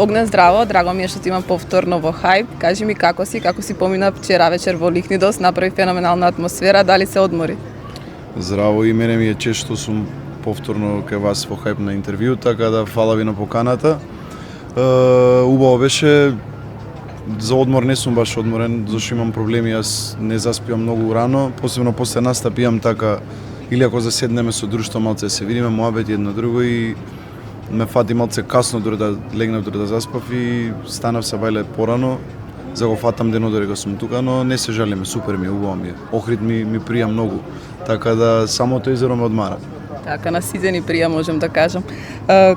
Огнен, здраво, драго ми е што ти имам повторно во Хајп. Кажи ми како си помина вчера вечер во Ликнидос, направи феноменална атмосфера, дали се одмори? Здраво, и мене ми е чест што сум повторно кај вас во Хајп на интервју, така да фала ви на поканата. Убаво беше, за одмор не сум баш одморен, зашто имам проблеми, јас не заспивам многу рано, посебно после настап имам така, или ако заседнеме со друштво малце да се видиме, муабет едно друго и ме фати малце касно дори да легнав, дори да заспав и станав се бајле порано, за го фатам денот дори сум тука, но не се жалиме, супер ми е, убаво ми е. Охрид ми прија многу, така да самото езеро ме одмара. Така, на сите ни прија, можем да кажам.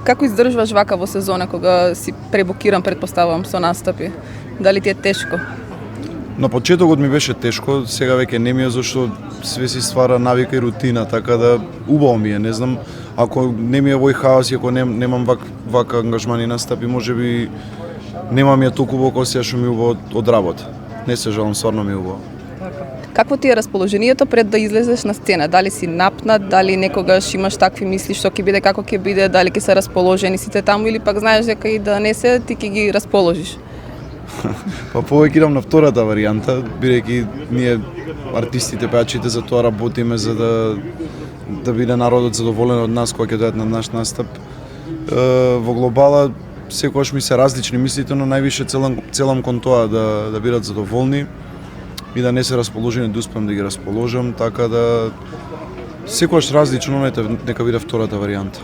Како издржуваш вака во сезона, кога си пребукиран, предпоставувам, со настапи? Дали ти е тешко? На почетокот ми беше тешко, сега веќе не ми е, зашто све си ствара навика и рутина, така да убаво ми е, не знам, ако не ми е вој хаос и ако немам вака ангажмани настапи, можеби немам ја толку убаво кој што ми е убаво од работа. Не се жалам, стварно ми е убаво. Какво ти е расположението пред да излезеш на сцена? Дали си напнат, дали некогаш имаш такви мисли што ќе биде, како ќе биде, дали ќе се расположени сите таму или пак знаеш дека и да не се, ти ќе ги расположиш? Па повеќе идам на втората варијанта, бидејќи ние артистите, пеачите за тоа работиме за да биде народот задоволен од нас кога ќе дојдат на наш настап. Во глобала секогаш ми се различни мислите, но највише целам кон тоа да бидат задоволни и да не се расположени, да успеам да ги расположам, така да секогаш различно, нека биде втората варијанта.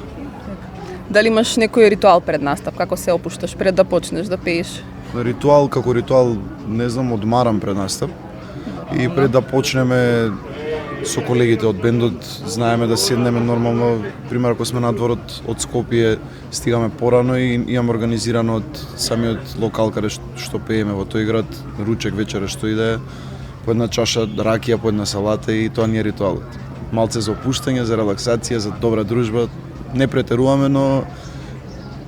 Дали имаш некој ритуал пред настап, како се опушташ пред да почнеш да пееш? Ритуал, како ритуал, не знам, одмарам пред настап и пред да почнеме со колегите од бендот, знаеме да седнеме нормално, пример ако сме надворот од Скопје, стигаме порано и имам организирано од самиот локал каде што пееме во тој град, ручек вечера што иде, по една чаша ракија, по една салата и тоа ни е ритуалот. Малце за опуштање, за релаксација, за добра дружба, не претеруваме, но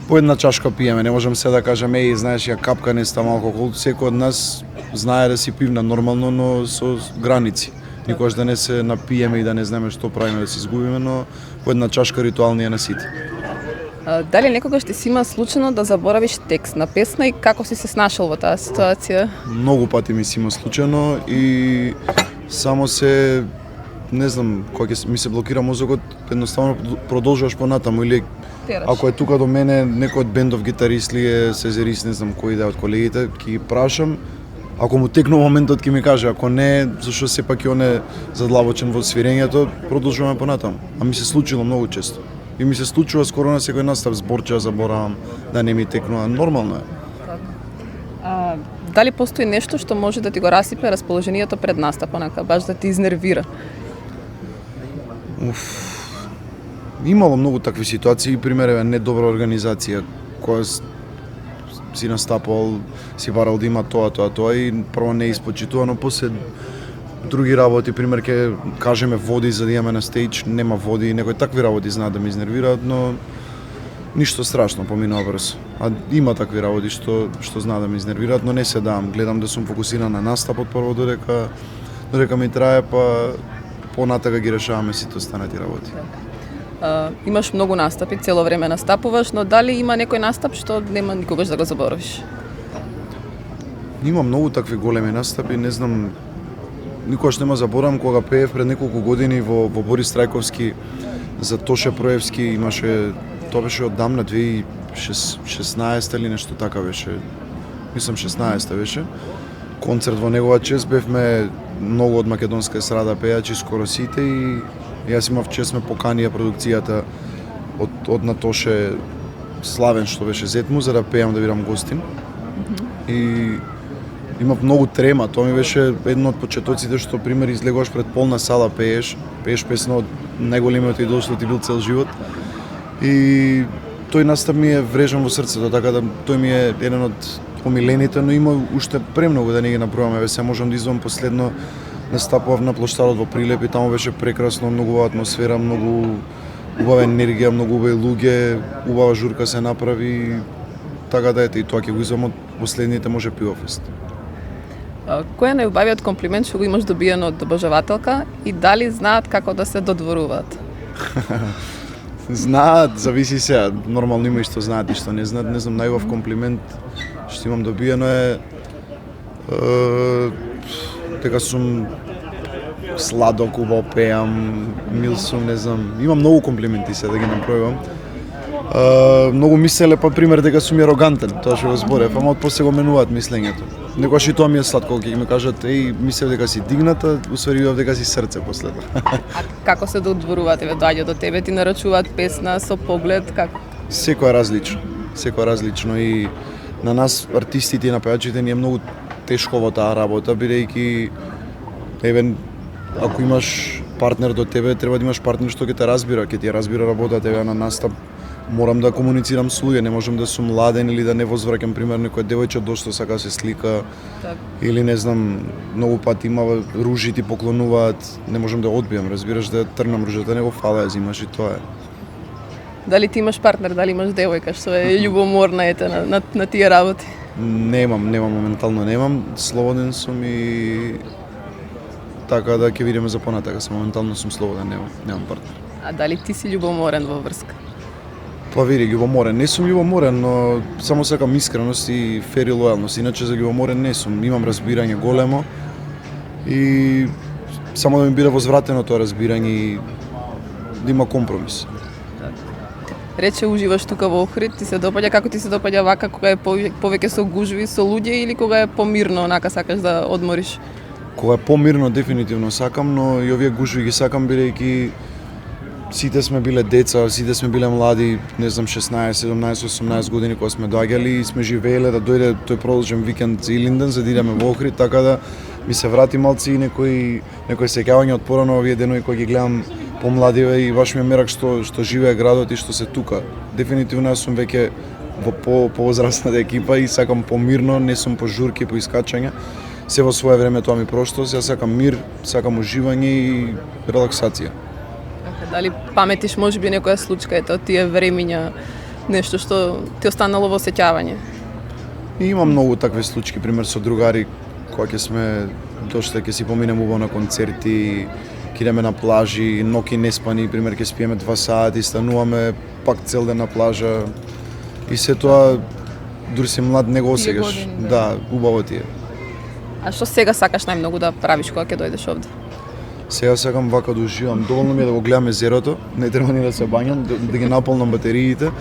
по една чашка пиеме, не можам се да кажам, знаеш, ја капка не става алкохол, секој од нас знае да си пивна нормално, но со граници. Никогаш да не се напиеме и да не знаеме што правиме, да се изгубиме, но по една чашка ритуал ни е на сите. Дали некогаш ти си има случајно да заборавиш текст на песна и како си се снашал во таа ситуација? Многу пати ми си има случајно и само се, не знам, кога ми се блокира мозокот, едноставно продолжуваш понатаму или ако е тука до мене некој од бендов гитарист ли е, сезерист, не знам кој да од колегите, ќе ги прашам. Ако му текнува моментот ќе ми каже, ако не, зашто сепак и он е задлабочен во свирењето, продолжуваме понатаму. А ми се случило многу често. И ми се случува скоро на секој настап, зборче заборавам, да не ми текнува, нормално е. Дали постои нешто што може да ти го расипе расположението пред настап, онака баш да ти изнервира? Имало многу такви ситуации, пример недобра организација, која си настапал, си барал да има тоа и прво не испочитува, но после други работи, пример ке кажеме води за да имаме на стејдж, нема води, некои такви работи знаат да ме изнервираат, но ништо страшно, поминува брзо. А има такви работи што знаат да ме изнервираат, но не се давам, гледам да сум фокусиран на настапот прво додека ми трае, па понатака ги решаваме сите останати работи. Имаш многу настапи, цело време настапуваш, но дали има некој настап што нема никогаш да го заборавиш? Има многу такви големи настапи, не знам, никогаш нема заборавам кога пеев пред неколку години во Борис Трајковски за Тоше Проевски, имаше, тоа беше оддамна 2016 или нешто така беше. Мислам 16 беше. Концерт во негова чест, бевме многу од македонска естрада пејачи, скоро сите и јас имав чест ме поканија продукцијата од Натоше Славен што беше зет му за да пеам, да бидам гостин. И имав многу трема, тоа ми беше едно од почетоците што пример излегуваш пред полна сала, пееш песна од најголемиот идол што ти бил цел живот. И тој настап ми е врежан во срцето, така да тој ми е еден од помилените, но има уште премногу да не ги набројаме, се можам да извам последно настапував на плоштадот во Прилеп и таму беше прекрасно, многу убава атмосфера, многу убава енергија, многу убави луѓе, убава журка се направи, така да ете и тоа ќе го извам од последните може Пивофест. Кој е најубавиот комплимент што го имаш добиено од обожавателка и дали знаат како да се додворуваат? Знаат, зависи се, нормално има и што знаат и што не знаат. Не знам, најубав комплимент што имам добиено е дека сум сладок, убаво пеам, мил сум, не знам. Имам многу комплименти се да ги направувам. Многу мислеле па пример дека сум арогантен, тоа што го зборев, ама отпосле го менуваат мислењето. Некогаш и тоа ми е сладко, кога ми кажат еј, мислев дека си дигната, усвари видов дека си срце после тоа. А како се додворуваат, доаѓаат до тебе, ти нарачуваат песна со поглед, како? Секој е различно. Секој е различно и на нас артистите и на пејачите ни е многу тешко во таа работа, бидејќи ако имаш партнер до тебе, треба да имаш партнер што ќе те разбира, ќе ти разбира работата, на настап морам да комуницирам со луѓе, не можам да сум ладен или да не возвраќам пример некоја девојче дошто сака да се слика. Так. Или не знам, многу пати има ружи ти поклонуваат, не можам да одбијам, разбираш, да трнам ружата, не го фала, ја зимаш и тоа е. Дали ти имаш партнер, дали имаш девојка што е љубоморна на тие работи? Немам, моментално немам, слободен сум и така да ќе видиме за понатака, моментално сум слободен, немам партнер. А дали ти си љубоморен во врска? Па види, љубоморен. Не сум љубоморен, но само сакам искреност и фер и лојалност. Иначе за љубоморен не сум. Имам разбирање големо и само да ми биде возвратено тоа разбирање и да има компромис. Рече уживаш тука во Охрид, ти се допаѓа, како ти се допаѓа вака кога е повеќе со гужви, со луѓе или кога е помирно, онака сакаш да одмориш? Кога е помирно дефинитивно сакам, но и овие гужви ги сакам бидејќи сите сме биле деца, сите сме биле млади, не знам 16, 17, 18 години кога сме доаѓали и сме живееле да дојде тој продолжен викенд за Илинден за да идеме во Охрид, така да ми се врати малци и некој сеќавање од порано овие денови кога ги гледам помладиве и баш ми е мерак што живее градот и што се тука. Дефинитивно јас сум веќе во повозрастната екипа и сакам помирно, не сум по журки, по искачање. Се во свое време тоа ми проштост, јас сакам мир, сакам уживање и релаксација. Дали паметиш можеби некоја случка ето тие времиња, нешто што ти останало во сеќавање? И има многу такви случаи, пример со другари кога ќе сме дошле, ќе си поминеме убаво на концерти, ќе идеме на плажи, ноки неспани, пример ќе спиеме 2 сати, стануваме пак цел ден на плажа и се тоа дури си млад не го осеќаш. Да, убаво ти е. А што сега сакаш најмногу да правиш кога ќе дојдеш овде? Сега сакам вака да уживам. Доволно ми е да го гледам езерото, не треба ни да се бањам, да ги наполнам батериите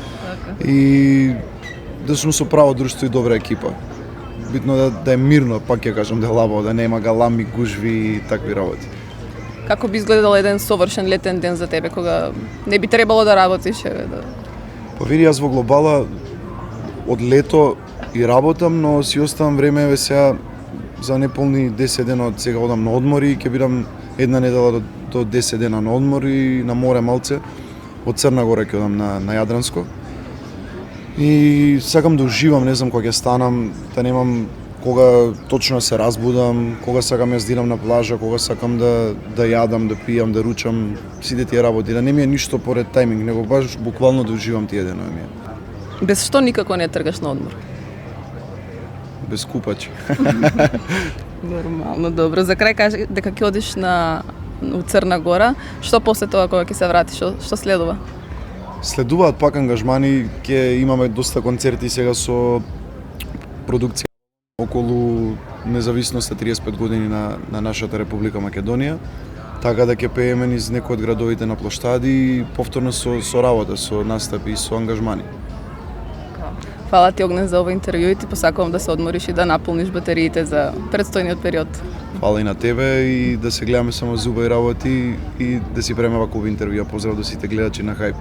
и да сум со право друштво и добра екипа. Битно да е мирно, пак ќе кажам, да е лабаво, да нема галами, гужви и такви работи. Како би изгледал еден совршен летен ден за тебе кога не би требало да работиш? Па види, јас во глобала од лето и работам, но си оставам време сега за неполни 10 дена од сега одам на одмори и ќе бидам една недела до 10 дена на одмор и на море малце. Од Црна Гора ќе одам на Јадранско. И сакам да уживам, не знам кога ќе станам, да немам кога точно се разбудам, кога сакам јас да идам на плажа, кога сакам да јадам, да пијам, да ручам, сите тие работи, да не ми е ништо поред тајминг, него баш буквално да уживам тие денови ми. Без што никако не тргаш на одмор? Без купач. Нормално, добро. За крај кажи дека ќе одиш у Црна Гора, што после тоа кога ќе се вратиш, што следува? Следуваат пак ангажмани, ќе имаме доста концерти сега со продукција околу независноста 35 години на нашата Република Македонија, така да ќе пееме низ некои од градовите на плоштади и повторно со работа, со настапи и со ангажмани. Фала ти, Огнен, за ова интервју и ти посакувам да се одмориш и да наполниш батериите за предстојниот период. Фала и на тебе и да се гледаме само зуба и работи и да си правиме вакви интервјуа. Поздрав до сите гледачи на Хајп.